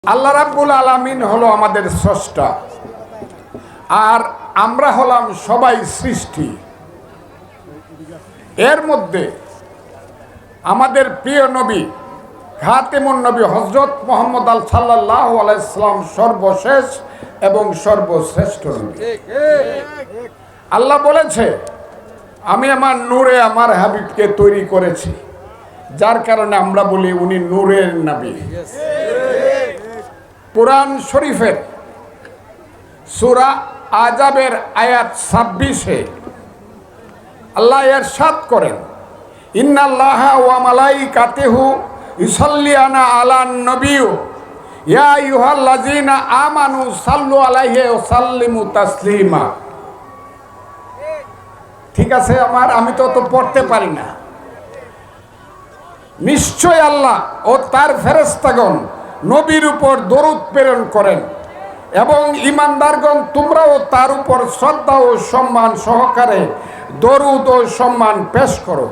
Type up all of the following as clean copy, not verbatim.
আল্লাহ রাব্বুল আলামিন হলো আমাদের স্রষ্টা, আর আমরা হলাম সবাই সৃষ্টি। এর মধ্যে আমাদের প্রিয় নবী খাতেমুন নবী হযরত মুহাম্মদ সাল্লাল্লাহু আলাইহি সাল্লাম সর্বশেষ এবং সর্বশ্রেষ্ঠ নবী। আল্লাহ বলেছে, আমি আমার নূরে আমার হাবিবকে তৈরি করেছি, যার কারণে আমরা বলি উনি নূরের নবী। কুরআন শরীফের সূরা আযাবের আয়াত 26-এ আল্লাহ ইরশাদ করেন, ইন্নাল্লাহা ওয়া মালাইকাতিহু ইউসাল্লিনা আলান নবিয়্যি ইয়া আইয়ুহাল্লাযীনা আমানু সাল্লু আলাইহি ওয়া সাল্লিমু তাসলিমা। ঠিক আছে, আমি তো পড়তে পারি না। নিশ্চয় আল্লাহ ও তার ফেরেশতাগণ নবীর উপর দরুদ প্রেরণ করেন এবং ঈমানদারগণ তোমরাও তার উপর শ্রদ্ধা ও সম্মান সহকারে দরুদ ও সম্মান পেশ করো।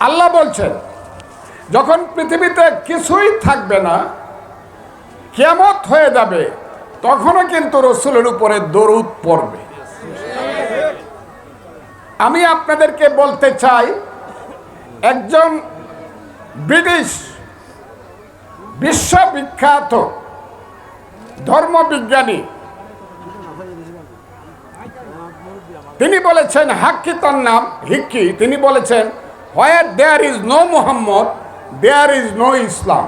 আল্লাহ বলছেন, যখন পৃথিবীতে কিছুই থাকবে না, কিয়ামত হয়ে যাবে, তখনও কিন্তু রাসূলের উপরে দরুদ পড়বে। আমি আপনাদেরকে বলতে চাই, একজন ব্রিটিশ বিশ্ববিখ্যাত ধর্মবিজ্ঞানী তিনি বলেছেন, হাক্কি নাম হিক্কি, তিনি বলেছেন, where there is no Muhammad there is no Islam.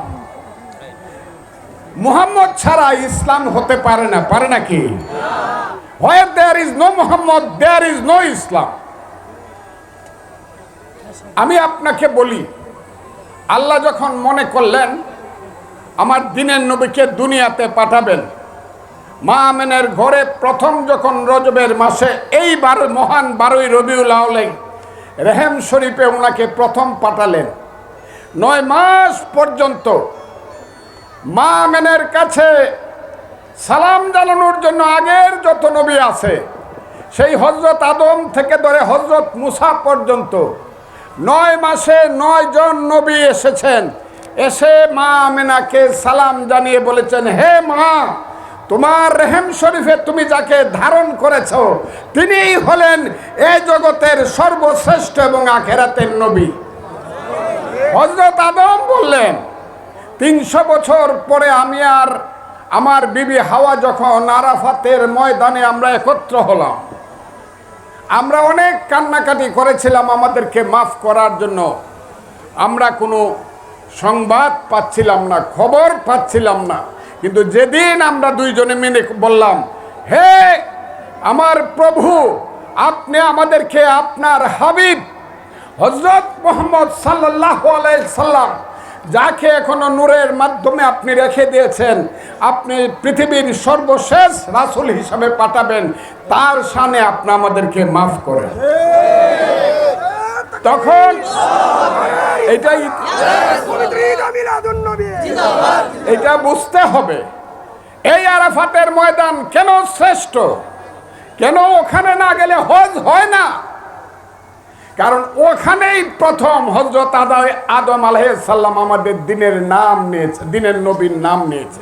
Muhammad ছাড়া ইসলাম হতে পারে না, পারে নাকি? Where there is no Muhammad there is no Islam. আমি আপনাকে বলি, আল্লাহ যখন মনে করলেন আমার দিনের নবীকে দুনিয়াতে পাঠাবেন, মা আমেনার ঘরে প্রথম যখন রজবের মাসে এইবার মহান 12ই রবিউল আউয়ালে রেহেম শরীফে ওনাকে প্রথম পাঠালেন, 9 মাস পর্যন্ত মা আমেনার কাছে সালাম জানানোর জন্য আগের যত নবী আছে, সেই হযরত আদম থেকে ধরে হযরত মুসা পর্যন্ত 9 মাসে 9 জন নবী এসেছেন। এসে মা আমেনাকে সালাম জানিয়ে বলেছেন, হে মা, তোমার রেহেম শরীফে তুমি যাকে ধারণ করেছো তিনিই হলেন এই জগতের সর্বশ্রেষ্ঠ এবং আখিরাতের নবী। হযরত আদম বললেন, 300 বছর পরে আমি আর আমার বিবি হাওয়া যখন আরাফাতের ময়দানে আমরা একত্র হলাম, আমরা অনেক কান্নাকাটি করেছিলাম আমাদেরকে মাফ করার জন্য। আমরা কোনো সংবাদ পাচ্ছিলাম না, খবর পাচ্ছিলাম না, কিন্তু যেদিন আমরা দুইজনে মিলে বললাম, হে আমার প্রভু, আপনি আমাদেরকে আপনার হাবিব হযরত মুহাম্মদ সাল্লাল্লাহু আলাইহি সাল্লাম, যাকে এখনো নূরের মাধ্যমে আপনি রেখে দিয়েছেন, আপনি পৃথিবীর সর্বশেষ রাসূল হিসাবে পাঠাবেন, তার শানে আপনি আমাদেরকে মাফ করেন। তখন এটা বুঝতে হবে, এই আরাফাতের ময়দান কেন শ্রেষ্ঠ, কেন ওখানে না গেলে হজ হয় না? কারণ ওখানেই প্রথম হযরত আদম আলাইহিস সালাম আমাদের দিনের নাম নিয়েছে, দিনের নবীর নাম নিয়েছে।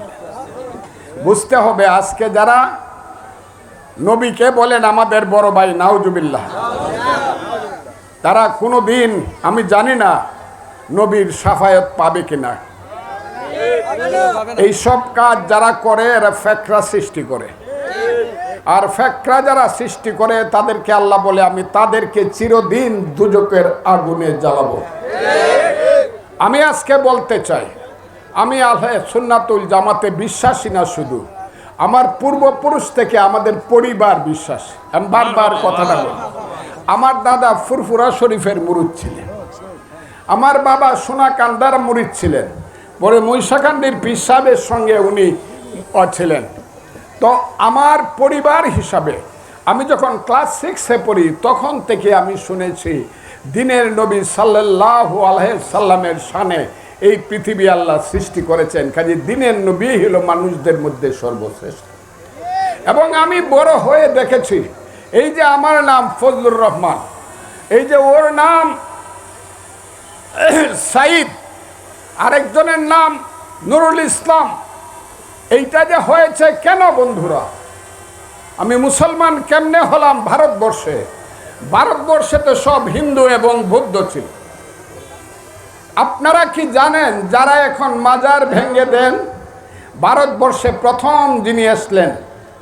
বুঝতে হবে, আজকে যারা নবীকে বলেন আমাদের বড় ভাই, নাউজুবিল্লাহ, তারা কোনোদিন, আমি জানি না নবীর শাফায়াত পাবে কিনা। এই সব কাজ যারা করে এরা ফেকরা সৃষ্টি করে, আর ফেকরা যারা সৃষ্টি করে তাদেরকে আল্লাহ বলে, আমি তাদেরকে চিরদিন দুজকের আগুনে জ্বালাবো। আমি আজকে বলতে চাই, আমি আহলে সুন্নাতুল জামাতে বিশ্বাসী না, শুধু আমার পূর্বপুরুষ থেকে আমাদের পরিবার বিশ্বাস। আমি বারবার কথাটা বলি, আমার দাদা ফুরফুরা শরীফের মুরিদ ছিলেন, আমার বাবা সোনাকান্দার মুরিদ ছিলেন, পরে মহিষাকান্দির পীর সাহেবের সঙ্গে উনি ছিলেন। তো আমার পরিবার হিসাবে আমি যখন ক্লাস 6-এ পড়ি, তখন থেকে আমি শুনেছি দিনের নবী সাল্লাল্লাহু আলাইহি সাল্লামের শানে এই পৃথিবী আল্লাহ সৃষ্টি করেছেন, কাজে দিনের নবী হলো মানুষদের মধ্যে সর্বশ্রেষ্ঠ। এবং আমি বড় হয়ে দেখেছি, এই যে আমার নাম ফজলুর রহমান, এই যে ওর নাম সাইদ, আরেকজনের নাম নুরুল ইসলাম, এইটা যে হয়েছে কেন বন্ধুরা? আমি মুসলমান কেমনে হলাম ভারতবর্ষে? ভারতবর্ষে তো সব হিন্দু এবং বৌদ্ধ ছিল। আপনারা কি জানেন যারা এখন মাজার ভেঙে দেন, ভারতবর্ষে প্রথম যিনি আসলেন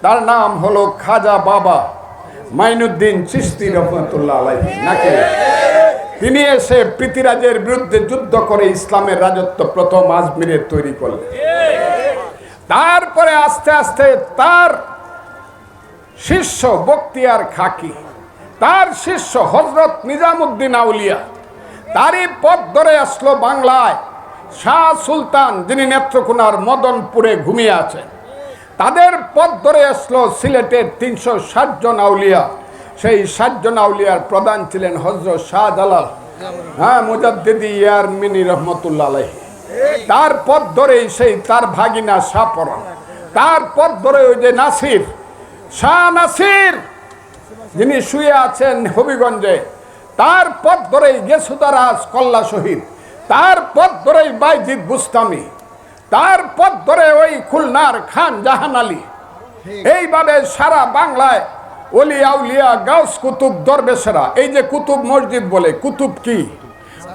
তার নাম হলো খাজা বাবা মাইনুদ্দিন চিশতি রহমতুল্লাহ আলাইহি, নাকি? তিনি এসে পৃথিরাজের বিরুদ্ধে যুদ্ধ করে ইসলামের রাজত্ব প্রথম আজমিরে তৈরি করলেন। তারপরে আস্তে আস্তে তার শিষ্য বখতিয়ার খাকি, তার শিষ্য হযরত নিজামুদ্দিন আউলিয়া, তারই পথ ধরে আসলো বাংলায় শাহ সুলতান, যিনি নেত্রকোনার মদনপুরে ঘুমিয়ে আছেন। তাদের পথ ধরে আসলো সিলেটের ৩৬০ জন আউলিয়া। সেই ৬০ জন আউলিয়ার প্রধান ছিলেন হযরত শাহজালাল, মুজাদ্দিদি ইয়ারমিনী রহমতুল্লাহ আলাইহি। তার পথ ধরেই সেই তার ভাগিনা শাহপরাণ, তার পথ ধরে ওই যে নাসির, শাহ নাসির যিনি শুয়ে আছেন হবিগঞ্জে, তার পথ ধরেই গেসুদারাজ কল্লা শহীদ, তার পথ ধরেই বাইজিদ বুস্তামি, তার পথ ধরে ওই খুলনার খান জাহান আলী। এইভাবে সারা বাংলায় ওলি আউলিয়া গাউস কুতুব দরবেশেরা, এই যে কুতুব মসজিদ বলে, কুতুব কি?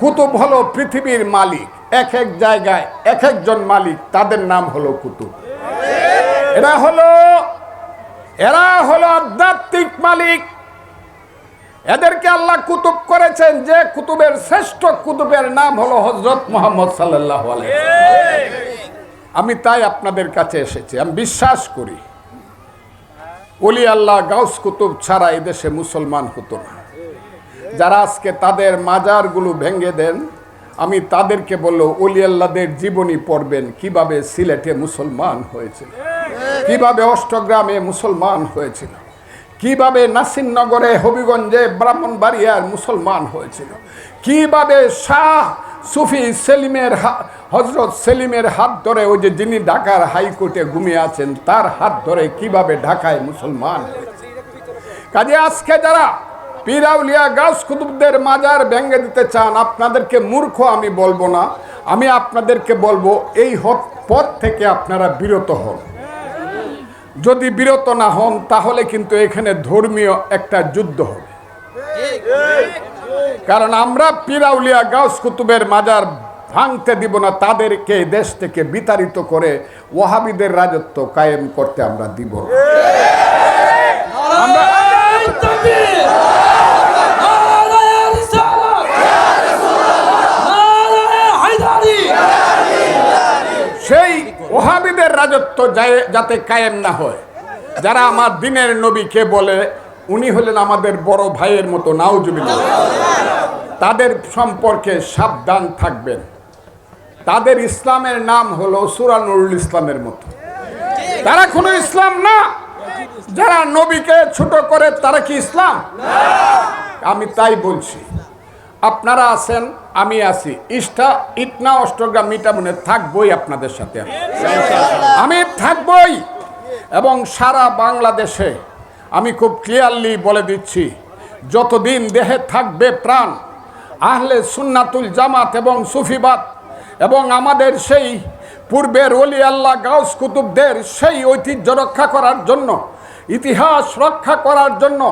কুতুব হলো পৃথিবীর মালিক, এক এক জায়গায় এক একজন মালিক, তাদের নাম হলো কুতুব। এরা হলো আধ্যাত্মিক মালিক। এদেরকে আল্লাহ কুতুব করেছেন, যে কুতুবের শ্রেষ্ঠ কুতুবের নাম হলো হযরত মুহাম্মদ সাল্লাল্লাহু আলাইহি ওয়াসাল্লাম। আমি তাই আপনাদের কাছে এসেছি। আমি বিশ্বাস করি ওলি আল্লাহ গাউস কুতুব ছাড়া এদেশে মুসলমান হতো না। যারা আজকে তাদের মাজারগুলো ভেঙে দেন, আমি তাদেরকে বললো ওলি আল্লাহদের জীবনী পড়বেন, কিভাবে সিলেটে মুসলমান হয়েছিল, কিভাবে অষ্টগ্রামে মুসলমান হয়েছিল, কিভাবে নাসিরনগরে হবিগঞ্জে ব্রাহ্মণবাড়িয়ার মুসলমান হয়েছিল, কিভাবে শাহ সুফি সেলিমের হযরত সেলিমের হাত ধরে, ওই যে যিনি ঢাকার হাইকোর্টে ঘুমিয়ে আছেন, তার হাত ধরে কিভাবে ঢাকায় মুসলমান হয়েছে। কাজে আজকে যারা পীর আউলিয়া গাউস কুতুবদের মাজার ভেঙে দিতে চান, আপনাদেরকে মূর্খ আমি বলবো না, আমি আপনাদেরকে বলবো এই পথ থেকে আপনারা বিরত হন। যদি বিরত না হন তাহলে কিন্তু এখানে ধর্মীয় একটা যুদ্ধ হবে। কারণ আমরা পীর আউলিয়া গাউস কুতুবের মাজার ভাঙতে দিব না, তাদেরকে দেশ থেকে বিতাড়িত করে ওয়াহাবিদের রাজত্ব কায়েম করতে আমরা দিব না। সেই ওয়াহাবিদের রাজত্ব যাতে কায়েম না হয়, যারা আমার দিনের নবীকে বলে উনি হলেন আমাদের বড় ভাইয়ের মতো, নাউজুবিল্লাহ, তাদের সম্পর্কে সাবধান থাকবেন। তাদের ইসলামের নাম হলো সূরা নুরুল ইসলামের মতো, তারা কোনো ইসলাম না। যারা নবীকে ছোট করে তারা কি ইসলাম? আমি তাই বলছি, আপনারা আছেন, আমি আছি, ইটনা অষ্টগ্রাম মিটামনে থাকবই আপনাদের সাথে, আমি থাকবই। এবং সারা বাংলাদেশে আমি খুব ক্লিয়ারলি বলে দিচ্ছি, যতদিন দেহে থাকবে প্রাণ, আহলে সুন্নাতুল জামাত এবং সুফিবাদ এবং আমাদের সেই পূর্বের ওলি আল্লাহ গাউস কুতুবদের সেই ঐতিহ্য রক্ষা করার জন্য, ইতিহাস রক্ষা করার জন্য,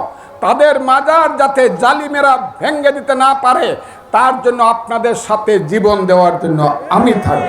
তাদের মাজার যাতে জালিমেরা ভেঙে দিতে না পারে, তার জন্য আপনাদের সাথে জীবন দেওয়ার জন্য আমি থাকব।